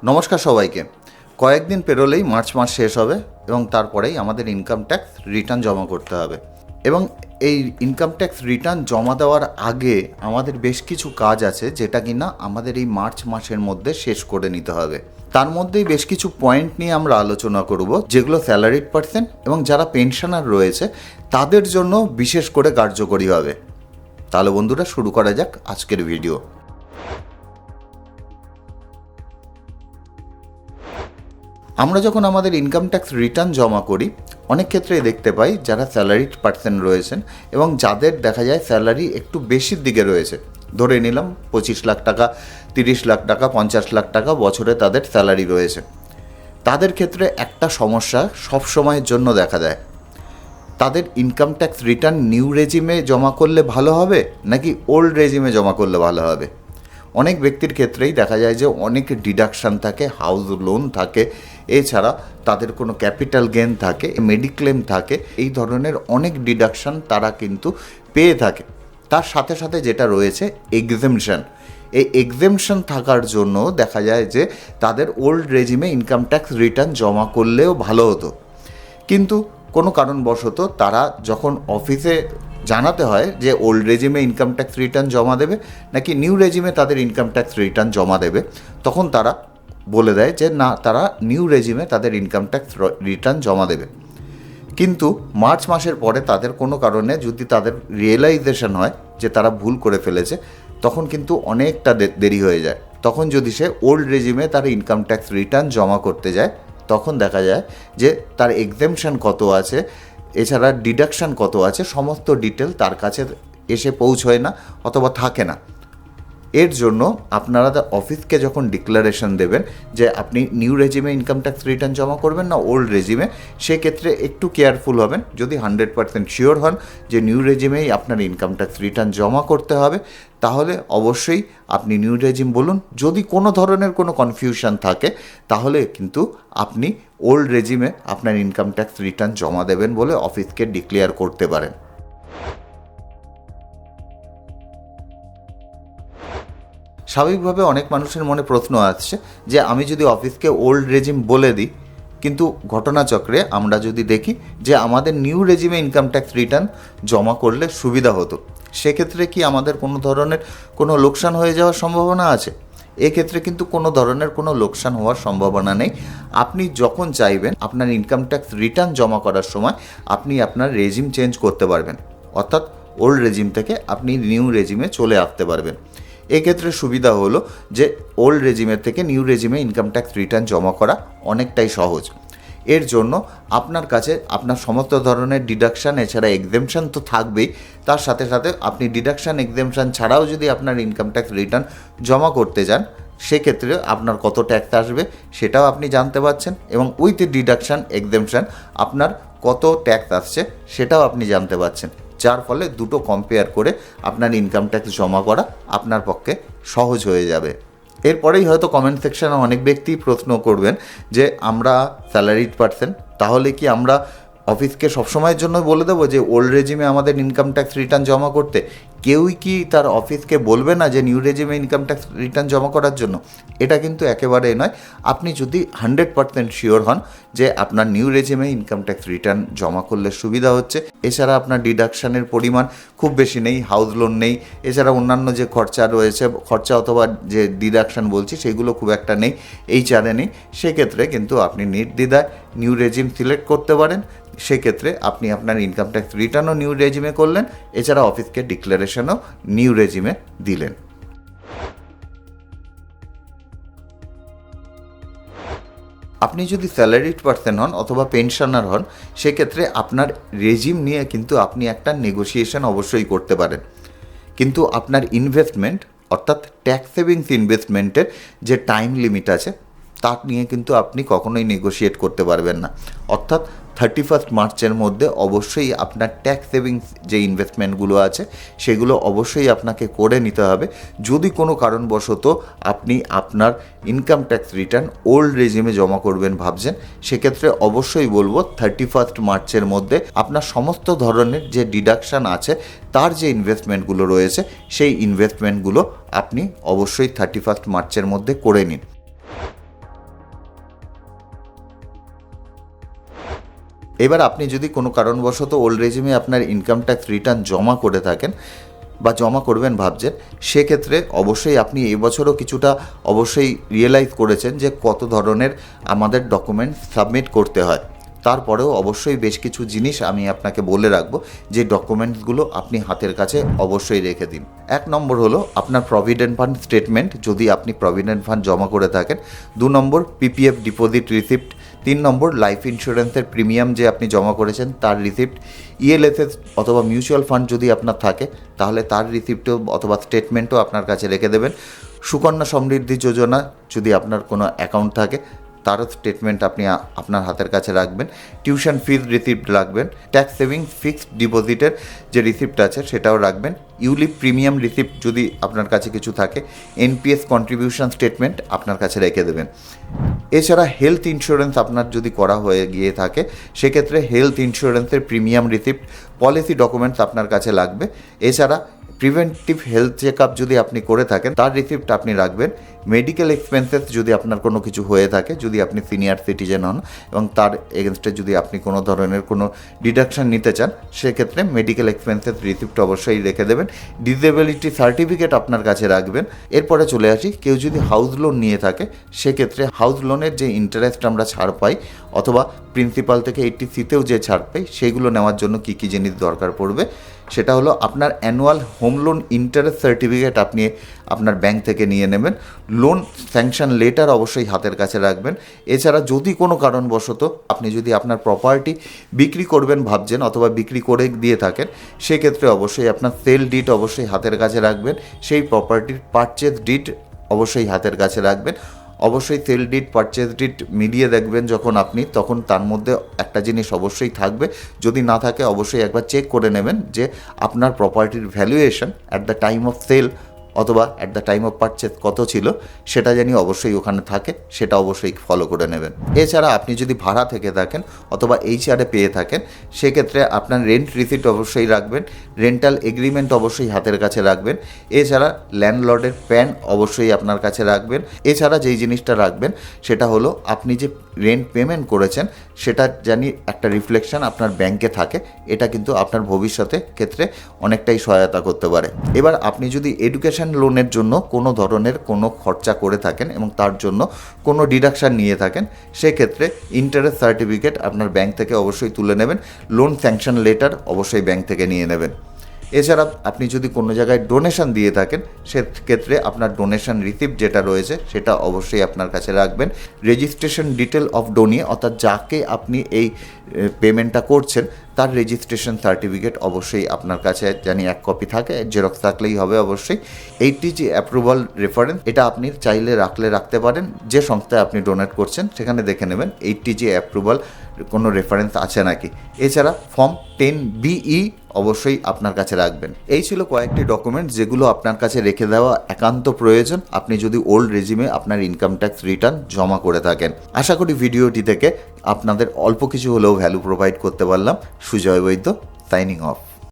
নমস্কার সবাইকে। কয়েকদিন পেরোলেই মার্চ মাস শেষ হবে এবং তারপরেই আমাদের ইনকাম ট্যাক্স রিটার্ন জমা করতে হবে। এবং এই ইনকাম ট্যাক্স রিটার্ন জমা দেওয়ার আগে আমাদের বেশ কিছু কাজ আছে যেটা কিনা আমাদের এই মার্চ মাসের মধ্যে শেষ করে নিতে হবে। তার মধ্যেই বেশ কিছু পয়েন্ট নিয়ে আমরা আলোচনা করব, যেগুলো স্যালারিড পার্সন এবং যারা পেনশনার রয়েছে তাদের জন্য বিশেষ করে কার্যকরী হবে। তাহলে বন্ধুরা, শুরু করা যাক আজকের ভিডিও। আমরা যখন আমাদের ইনকাম ট্যাক্স রিটার্ন জমা করি, অনেক ক্ষেত্রেই দেখতে পাই যারা স্যালারিড পার্সন রয়েছেন এবং যাদের দেখা যায় স্যালারি একটু বেশির দিকে রয়েছে, ধরে নিলাম 25 লাখ টাকা, 30 লাখ টাকা, 50 লাখ টাকা বছরে তাদের স্যালারি রয়েছে, তাদের ক্ষেত্রে একটা সমস্যা সব সময়ের জন্য দেখা দেয়। তাদের ইনকাম ট্যাক্স রিটার্ন নিউ রেজিমে জমা করলে ভালো হবে নাকি ওল্ড রেজিমে জমা করলে ভালো হবে। অনেক ব্যক্তির ক্ষেত্রেই দেখা যায় যে অনেক ডিডাকশান থাকে, হাউস লোন থাকে, এছাড়া তাদের কোনো ক্যাপিটাল গেন থাকে, মেডিক্লেম থাকে, এই ধরনের অনেক ডিডাকশান তারা কিন্তু পেয়ে থাকে। তার সাথে সাথে যেটা রয়েছে এক্সেমশন, এই এক্সেমশন থাকার জন্য দেখা যায় যে তাদের ওল্ড রেজিমে ইনকাম ট্যাক্স রিটার্ন জমা করলেও ভালো হতো, কিন্তু কোনো কারণবশত তারা যখন অফিসে জানাতে হয় যে ওল্ড রেজিমে ইনকাম ট্যাক্স রিটার্ন জমা দেবে নাকি নিউ রেজিমে তাদের ইনকাম ট্যাক্স রিটার্ন জমা দেবে, তখন তারা বলে দেয় যে না, তারা নিউ রেজিমে তাদের ইনকাম ট্যাক্স রিটার্ন জমা দেবে। কিন্তু মার্চ মাসের পরে তাদের কোনো কারণে যদি তাদের রিয়েলাইজেশন হয় যে তারা ভুল করে ফেলেছে, তখন কিন্তু অনেকটা দেরি হয়ে যায়। তখন যদি সে ওল্ড রেজিমে তার ইনকাম ট্যাক্স রিটার্ন জমা করতে যায়, তখন দেখা যায় যে তার এক্সেমশন কত আছে, এছাড়া ডিডাকশান কত আছে, সমস্ত ডিটেল তার কাছে এসে পৌঁছয় না অথবা থাকে না। এর জন্য আপনারা অফিসকে যখন ডিক্লারেশন দেবেন যে আপনি নিউ রেজিমে ইনকাম ট্যাক্স রিটার্ন জমা করবেন না ওল্ড রেজিমে, সেক্ষেত্রে একটু কেয়ারফুল হবেন। যদি 100% শিওর হন যে নিউ রেজিমেই আপনার ইনকাম ট্যাক্স রিটার্ন জমা করতে হবে, তাহলে অবশ্যই আপনি নিউ রেজিম বলুন। যদি কোনো ধরনের কোনো কনফিউশন থাকে, তাহলে কিন্তু আপনি ওল্ড রেজিমে আপনার ইনকাম ট্যাক্স রিটার্ন জমা দেবেন বলে অফিসকে ডিক্লেয়ার করতে পারেন। স্বাভাবিকভাবে অনেক মানুষের মনে প্রশ্ন আসছে যে আমি যদি অফিসকে ওল্ড রেজিম বলে দিই, কিন্তু ঘটনাচক্রে আমরা যদি দেখি যে আমাদের নিউ রেজিমে ইনকাম ট্যাক্স রিটার্ন জমা করলে সুবিধা হতো, সেক্ষেত্রে কি আমাদের কোনো ধরনের কোনো লোকসান হয়ে যাওয়ার সম্ভাবনা আছে? এক্ষেত্রে কিন্তু কোনো ধরনের কোনো লোকসান হওয়ার সম্ভাবনা নেই। আপনি যখন চাইবেন আপনার ইনকাম ট্যাক্স রিটার্ন জমা করার সময় আপনি আপনার রেজিম চেঞ্জ করতে পারবেন, অর্থাৎ ওল্ড রেজিম থেকে আপনি নিউ রেজিমে চলে আসতে পারবেন। এক্ষেত্রে সুবিধা হলো যে ওল্ড রেজিমের থেকে নিউ রেজিমে ইনকাম ট্যাক্স রিটার্ন জমা করা অনেকটাই সহজ। এর জন্য আপনার কাছে আপনার সমস্ত ধরনের ডিডাকশান এছাড়া এক্সেমশন তো থাকবেই, তার সাথে সাথে আপনি ডিডাকশান এক্সেমশন ছাড়াও যদি আপনার ইনকাম ট্যাক্স রিটার্ন জমা করতে যান, সেক্ষেত্রে আপনার কত ট্যাক্স আসবে সেটাও আপনি জানতে পারছেন, এবং উইথ ডিডাকশান এক্সেমশন আপনার কত ট্যাক্স আসছে সেটাও আপনি জানতে পারছেন, যার ফলে দুটো কম্পেয়ার করে আপনার ইনকাম ট্যাক্স জমা করা আপনার পক্ষে সহজ হয়ে যাবে। এরপরেই হয়তো কমেন্ট সেকশনে অনেক ব্যক্তি প্রশ্ন করবেন যে আমরা স্যালারিড পার্সন, তাহলে কি আমরা অফিসকে সবসময়ের জন্য বলে দেবো যে ওল্ড রেজিমে আমাদের ইনকাম ট্যাক্স রিটার্ন জমা করতে? কেউই কি তার অফিসকে বলবে না যে নিউ রেজিমে ইনকাম ট্যাক্স রিটার্ন জমা করার জন্য? এটা কিন্তু একেবারেই নয়। আপনি যদি 100% শিওর হন যে আপনার নিউ রেজিমে ইনকাম ট্যাক্স রিটার্ন জমা করলে সুবিধা হচ্ছে, এছাড়া আপনার ডিডাকশানের পরিমাণ খুব বেশি নেই, হাউস লোন নেই, এছাড়া অন্যান্য যে খরচা রয়েছে, খরচা অথবা যে ডিডাকশান বলছি সেগুলো খুব একটা নেই, এই চারে নেই, সেক্ষেত্রে কিন্তু আপনি নির্দ্বিধায় নিউ রেজিম সিলেক্ট করতে পারেন। সেক্ষেত্রে আপনি আপনার ইনকাম ট্যাক্স রিটার্নও নিউ রেজিমে করলেন, এছাড়া অফিসকে ডিক্লারেশনও নিউ রেজিমে দিলেন। আপনি যদি স্যালারিড পার্সন হন অথবা পেনশনার হন, সেক্ষেত্রে আপনার রেজিম নিয়ে কিন্তু আপনি একটা নেগোসিয়েশন অবশ্যই করতে পারেন, কিন্তু আপনার ইনভেস্টমেন্ট অর্থাৎ ট্যাক্স সেভিংস ইনভেস্টমেন্টের যে টাইম লিমিট আছে তার নিয়ে কিন্তু আপনি কখনোই নেগোশিয়েট করতে পারবেন না। অর্থাৎ 31 মার্চের মধ্যে অবশ্যই আপনার ট্যাক্স সেভিংস যে ইনভেস্টমেন্টগুলো আছে সেগুলো অবশ্যই আপনাকে করে নিতে হবে। যদি কোনো কারণবশত আপনি আপনার ইনকাম ট্যাক্স রিটার্ন ওল্ড রেজিমে জমা করবেন ভাবছেন, সেক্ষেত্রে অবশ্যই বলবো 31 মার্চের মধ্যে আপনার সমস্ত ধরনের যে ডিডাকশান আছে তার যে ইনভেস্টমেন্টগুলো রয়েছে সেই ইনভেস্টমেন্টগুলো আপনি অবশ্যই 31 মার্চের মধ্যে করে নিন। এবার আপনি যদি কোনো কারণবশত ওল্ড রেজিমে আপনার ইনকাম ট্যাক্স রিটার্ন জমা করে থাকেন বা জমা করবেন ভাবছেন, সেক্ষেত্রে অবশ্যই আপনি এই বছরও কিছুটা অবশ্যই রিয়েলাইজ করেছেন যে কত ধরনের আমাদের ডকুমেন্ট সাবমিট করতে হয়। তারপরেও অবশ্যই বেশ কিছু জিনিস আমি আপনাকে বলে রাখবো, যে ডকুমেন্টসগুলো আপনি হাতের কাছে অবশ্যই রেখে দিন। 1 নম্বর হলো আপনার প্রভিডেন্ট ফান্ড স্টেটমেন্ট, যদি আপনি প্রভিডেন্ট ফান্ড জমা করে থাকেন। 2 নম্বর পিপিএফ ডিপোজিট রিসিপ্ট। 3 নম্বর লাইফ ইন্স্যুরেন্সের প্রিমিয়াম যে আপনি জমা করেছেন তার রিসিপ্ট। ইএলএসএস অথবা মিউচুয়াল ফান্ড যদি আপনার থাকে তাহলে তার রিসিপ্টও অথবা স্টেটমেন্টও আপনার কাছে রেখে দেবেন। সুকন্যা সমৃদ্ধি যোজনা যদি আপনার কোনো অ্যাকাউন্ট থাকে তারও স্টেটমেন্ট আপনি আপনার হাতের কাছে রাখবেন। টিউশন ফিজ রিসিপ্ট রাখবেন। ট্যাক্স সেভিং ফিক্সড ডিপোজিটের যে রিসিপ্ট আছে সেটাও রাখবেন। ইউলিপ প্রিমিয়াম রিসিপ্ট যদি আপনার কাছে কিছু থাকে। এনপিএস কন্ট্রিবিউশন স্টেটমেন্ট আপনার কাছে রেখে দেবেন। এছাড়া হেলথ ইন্স্যুরেন্স আপনার যদি করা হয়ে গিয়ে থাকে সেক্ষেত্রে হেলথ ইন্স্যুরেন্সের প্রিমিয়াম রিসিপ্ট, পলিসি ডকুমেন্টস আপনার কাছে লাগবে। এছাড়া প্রিভেন্টিভ হেলথ চেক আপ যদি আপনি করে থাকেন তার রিসিপ্ট আপনি রাখবেন। মেডিকেল এক্সপেন্সেস যদি আপনার কোনো কিছু হয়ে থাকে, যদি আপনি সিনিয়র সিটিজেন হন এবং তার এগেনস্টে যদি আপনি কোনো ধরনের কোনো ডিডাকশন নিতে চান, সেক্ষেত্রে মেডিকেল এক্সপেন্সেস রিসিপ্ট অবশ্যই রেখে দেবেন। ডিসেবিলিটি সার্টিফিকেট আপনার কাছে রাখবেন। এরপরে চলে আসি, কেউ যদি হাউস লোন নিয়ে থাকে সেক্ষেত্রে হাউস লোনের যে ইন্টারেস্ট আমরা ছাড় পাই অথবা প্রিন্সিপাল থেকে 80C-তেও যে ছাড় পাই, সেগুলো নেওয়ার জন্য কী কী জিনিস দরকার পড়বে সেটা হলো আপনার annual home loan interest certificate আপনি আপনার ব্যাংক থেকে নিয়ে নেবেন। লোন স্যাংশন লেটার অবশ্যই হাতের কাছে রাখবেন। এছাড়া যদি কোনো কারণবশত আপনি যদি আপনার প্রপার্টি বিক্রি করবেন ভাবছেন অথবা বিক্রি করে দিয়ে থাকেন, সেক্ষেত্রে অবশ্যই আপনার সেল ডিড অবশ্যই হাতের কাছে রাখবেন। সেই প্রপার্টির পারচেজ ডিড অবশ্যই হাতের কাছে রাখবেন। অবশ্যই সেল ডিড পারচেজ ডিড মিলিয়ে দেখবেন যখন আপনি, তখন তার মধ্যে একটা জিনিস অবশ্যই থাকবে, যদি না থাকে অবশ্যই একবার চেক করে নেবেন যে আপনার প্রপার্টির valuation at the time of sale অথবা at the time of purchase কত ছিল সেটা জানি অবশ্যই ওখানে থাকে, সেটা অবশ্যই ফলো করে নেবেন। এছাড়া আপনি যদি ভাড়া থেকে থাকেন অথবা এইচআরে পেয়ে থাকেন সেক্ষেত্রে আপনার রেন্ট রিসিপ্ট অবশ্যই রাখবেন। রেন্টাল এগ্রিমেন্ট অবশ্যই হাতের কাছে রাখবেন। এছাড়া ল্যান্ডলর্ডের প্যান অবশ্যই আপনার কাছে রাখবেন। এছাড়া যেই জিনিসটা রাখবেন সেটা হলো আপনি যে রেন্ট পেমেন্ট করেছেন সেটা জানি একটা রিফ্লেকশন আপনার ব্যাংকে থাকে, এটা কিন্তু আপনার ভবিষ্যতে ক্ষেত্রে অনেকটাই সহায়তা করতে পারে। এবার আপনি যদি এডুকেশন লোনের জন্য কোনো ধরনের কোনো খরচা করে থাকেন এবং তার জন্য কোনো ডিডাকশান নিয়ে থাকেন, সেক্ষেত্রে ইন্টারেস্ট সার্টিফিকেট আপনার ব্যাংক থেকে অবশ্যই তুলে নেবেন। লোন স্যাংশন লেটার অবশ্যই ব্যাংক থেকে নিয়ে নেবেন। এছাড়া আপনি যদি কোনো জায়গায় ডোনেশন দিয়ে থাকেন সেক্ষেত্রে আপনার ডোনেশন রিসিপ্ট যেটা রয়েছে সেটা অবশ্যই আপনার কাছে রাখবেন। রেজিস্ট্রেশন ডিটেল অফ ডোনি, অর্থাৎ যাকে আপনি এই পেমেন্টটা করছেন তার রেজিস্ট্রেশন সার্টিফিকেট অবশ্যই আপনার কাছে জানি 1 কপি থাকে, জেরক্স থাকলেই হবে অবশ্যই। 80G অ্যাপ্রুভাল রেফারেন্স, এটা আপনি চাইলে রাখতে পারেন, যে সংস্থায় আপনি ডোনেট করছেন সেখানে দেখে নেবেন 80G অ্যাপ্রুভাল কোনো রেফারেন্স আছে নাকি। এছাড়া ফর্ম 10BE অবশ্যই আপনার কাছে রাখবেন। এই ছিল কয়েকটি ডকুমেন্টস যেগুলো আপনার কাছে রেখে দেওয়া একান্ত প্রয়োজন আপনি যদি ওল্ড রেজিমে আপনার ইনকাম ট্যাক্স রিটার্ন জমা করে থাকেন। আশা করি ভিডিওটি থেকে আপনাদের অল্প কিছু হলেও ভ্যালু প্রোভাইড করতে পারলাম। সুজয় বৈদ্য, সাইনিং অফ।